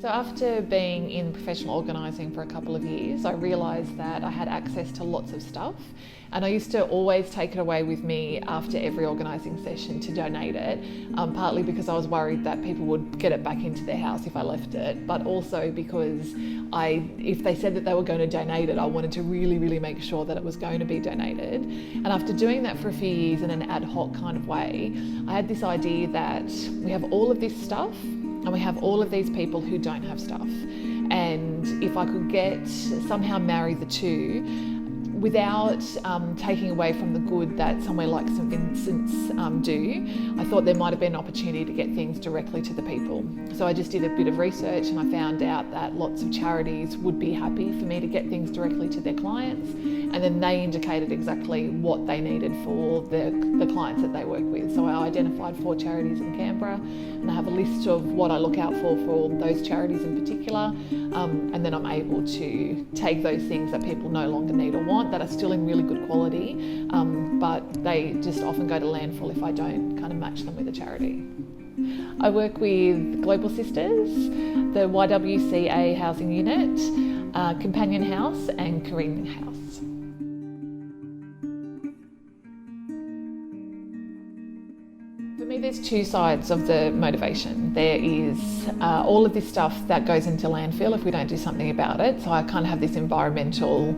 So after being in professional organising for a couple of years, I realised that I had access to lots of stuff, and I used to always take it away with me after every organising session to donate it, partly because I was worried that people would get it back into their house if I left it, but also because if they said that they were going to donate it, I wanted to really make sure that it was going to be donated. And after doing that for a few years in an ad hoc kind of way, I had this idea that we have all of this stuff and we have all of these people who don't have stuff. And if I could somehow marry the two without taking away from the good that somewhere like St Vincent's do, I thought there might have been an opportunity to get things directly to the people. So I just did a bit of research and I found out that lots of charities would be happy for me to get things directly to their clients, and then they indicated exactly what they needed for the clients that they work with. So I identified 4 charities in Canberra, and I have a list of what I look out for those charities in particular, and then I'm able to take those things that people no longer need or want that are still in really good quality, but they just often go to landfill if I don't kind of match them with a charity. I work with Global Sisters, the YWCA Housing Unit, Companion House and Korean House. For me, there's 2 sides of the motivation. There is all of this stuff that goes into landfill if we don't do something about it. So I kind of have this environmental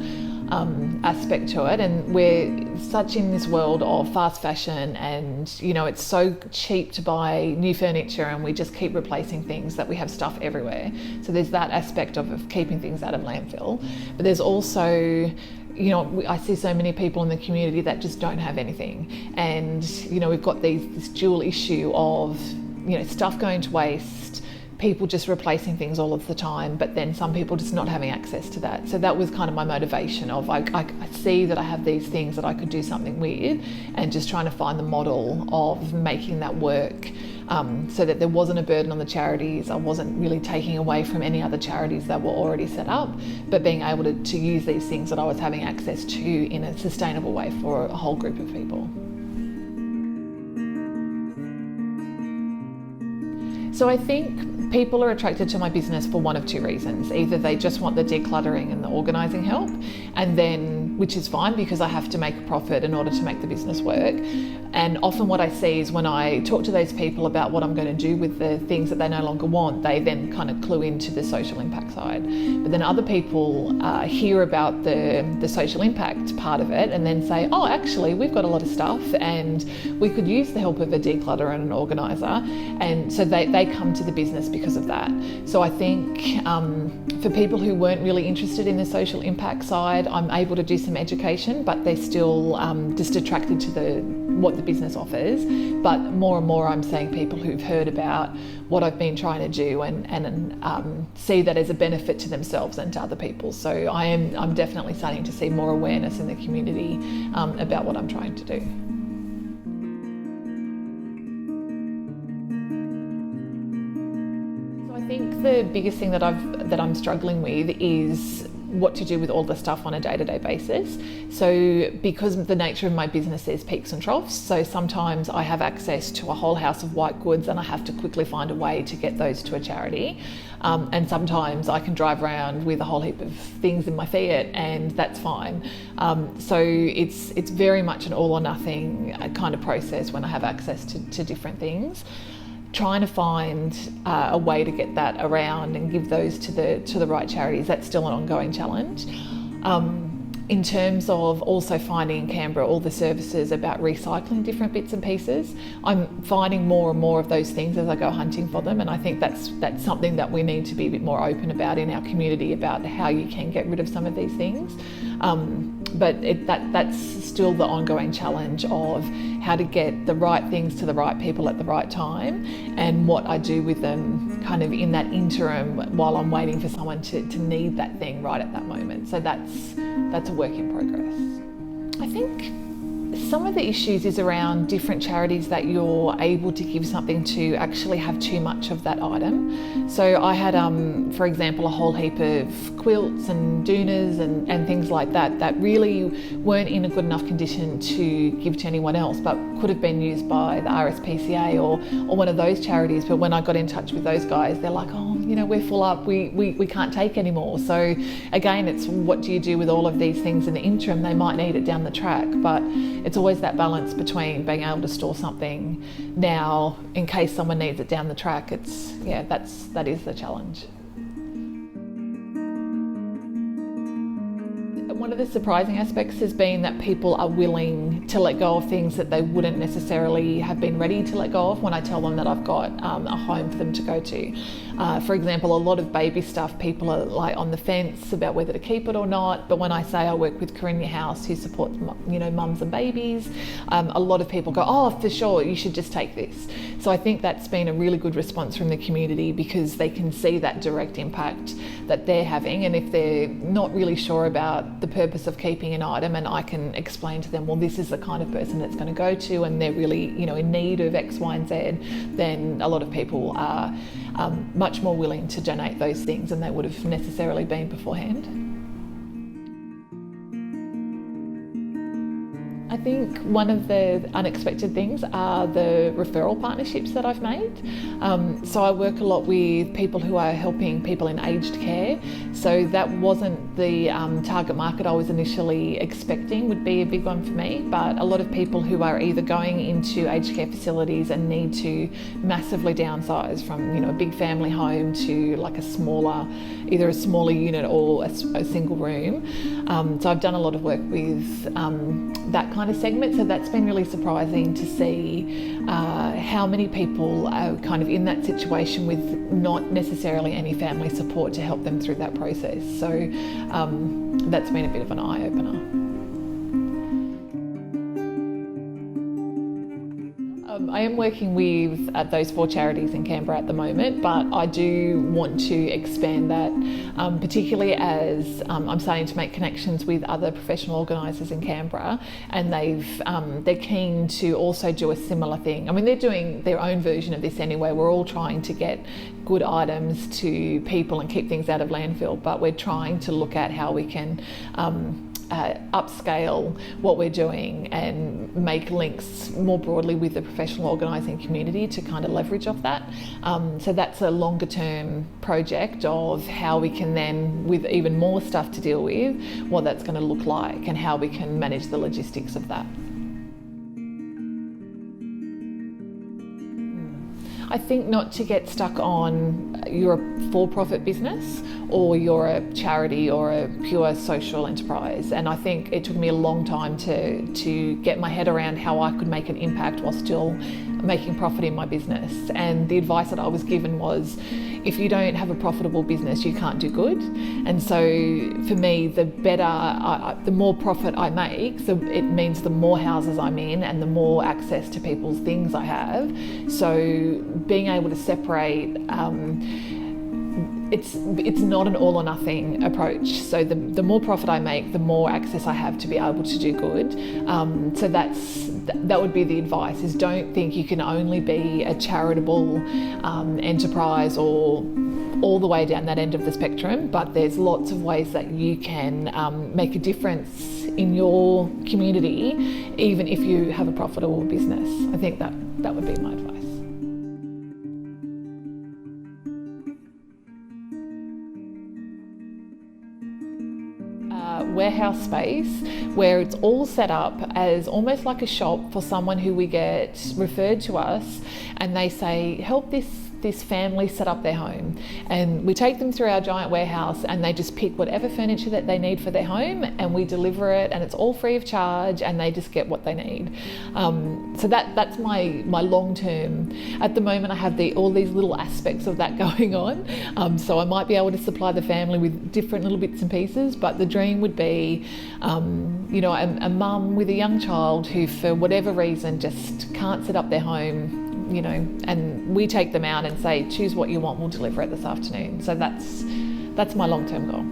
aspect to it, and we're such in this world of fast fashion, and it's so cheap to buy new furniture and we just keep replacing things that we have stuff everywhere. So there's that aspect of keeping things out of landfill, but there's also I see so many people in the community that just don't have anything, and we've got this dual issue of stuff going to waste, people just replacing things all of the time, but then some people just not having access to that. So that was kind of my motivation of I see that I have these things that I could do something with, and just trying to find the model of making that work, so that there wasn't a burden on the charities. I wasn't really taking away from any other charities that were already set up, but being able to use these things that I was having access to in a sustainable way for a whole group of people. So I think people are attracted to my business for one of 2 reasons. Either they just want the decluttering and the organising help, and then, which is fine because I have to make a profit in order to make the business work. And often what I see is when I talk to those people about what I'm going to do with the things that they no longer want, they then kind of clue into the social impact side. But then other people hear about the social impact part of it and then say, oh, actually, we've got a lot of stuff and we could use the help of a declutterer and an organiser. And so they come to the business because of that. So I think for people who weren't really interested in the social impact side, I'm able to do some education, but they're still just attracted to what the business offers. But more and more I'm seeing people who've heard about what I've been trying to do and see that as a benefit to themselves and to other people. So I'm definitely starting to see more awareness in the community about what I'm trying to do. I think the biggest thing that I'm struggling with is what to do with all the stuff on a day-to-day basis. So because the nature of my business is peaks and troughs, so sometimes I have access to a whole house of white goods and I have to quickly find a way to get those to a charity. And sometimes I can drive around with a whole heap of things in my Fiat and that's fine. So it's very much an all or nothing kind of process when I have access to different things. Trying to find a way to get that around and give those to the right charities, that's still an ongoing challenge. In terms of also finding in Canberra all the services about recycling different bits and pieces, I'm finding more and more of those things as I go hunting for them, and I think that's something that we need to be a bit more open about in our community about how you can get rid of some of these things. But that's still the ongoing challenge of how to get the right things to the right people at the right time, and what I do with them kind of in that interim while I'm waiting for someone to need that thing right at that moment. So that's a work in progress. I think some of the issues is around different charities that you're able to give something to actually have too much of that item. So I had, for example, a whole heap of quilts and doonas and things like that really weren't in a good enough condition to give to anyone else, but could have been used by the RSPCA or one of those charities. But when I got in touch with those guys, they're like, oh, we're full up, we can't take anymore. So again, it's what do you do with all of these things in the interim? They might need it down the track, but it's always that balance between being able to store something now in case someone needs it down the track. That is the challenge. One of the surprising aspects has been that people are willing to let go of things that they wouldn't necessarily have been ready to let go of when I tell them that I've got a home for them to go to. For example, a lot of baby stuff, people are like on the fence about whether to keep it or not, but when I say I work with Carina House, who supports mums and babies, a lot of people go, oh, for sure, you should just take this. So I think that's been a really good response from the community, because they can see that direct impact that they're having, and if they're not really sure about the purpose of keeping an item, and I can explain to them, well, this is the kind of person it's going to go to, and they're really in need of X, Y and Z, then a lot of people are much more willing to donate those things than they would have necessarily been beforehand. I think one of the unexpected things are the referral partnerships that I've made. So I work a lot with people who are helping people in aged care. So that wasn't the target market I was initially expecting would be a big one for me, but a lot of people who are either going into aged care facilities and need to massively downsize from a big family home to like either a smaller unit or a single room. So I've done a lot of work with that kind of segment, so that's been really surprising to see how many people are kind of in that situation with not necessarily any family support to help them through that process. So that's been a bit of an eye-opener. I am working with those 4 charities in Canberra at the moment, but I do want to expand that, particularly as I'm starting to make connections with other professional organisers in Canberra, and they're keen to also do a similar thing. I mean, they're doing their own version of this anyway. We're all trying to get good items to people and keep things out of landfill, but we're trying to look at how we can upscale what we're doing and make links more broadly with the professional organising community to kind of leverage off that. So that's a longer term project of how we can then, with even more stuff to deal with, what that's going to look like and how we can manage the logistics of that. I think not to get stuck on you're a for-profit business or you're a charity or a pure social enterprise. And I think it took me a long time to get my head around how I could make an impact while still making profit in my business. And the advice that I was given was, if you don't have a profitable business, you can't do good. And so for me, the more profit I make, so it means the more houses I'm in and the more access to people's things I have. So being able to separate, it's not an all or nothing approach. So the more profit I make, the more access I have to be able to do good. So that would be the advice, is don't think you can only be a charitable enterprise or all the way down that end of the spectrum, but there's lots of ways that you can make a difference in your community, even if you have a profitable business. I think that would be my advice. Warehouse space where it's all set up as almost like a shop for someone who we get referred to us, and they say, help this family set up their home, and we take them through our giant warehouse and they just pick whatever furniture that they need for their home and we deliver it, and it's all free of charge and they just get what they need. So that's my long term. At the moment I have all these little aspects of that going on, so I might be able to supply the family with different little bits and pieces, but the dream would be a mum with a young child who for whatever reason just can't set up their home, and we take them out and say, choose what you want, we'll deliver it this afternoon. So that's my long-term goal.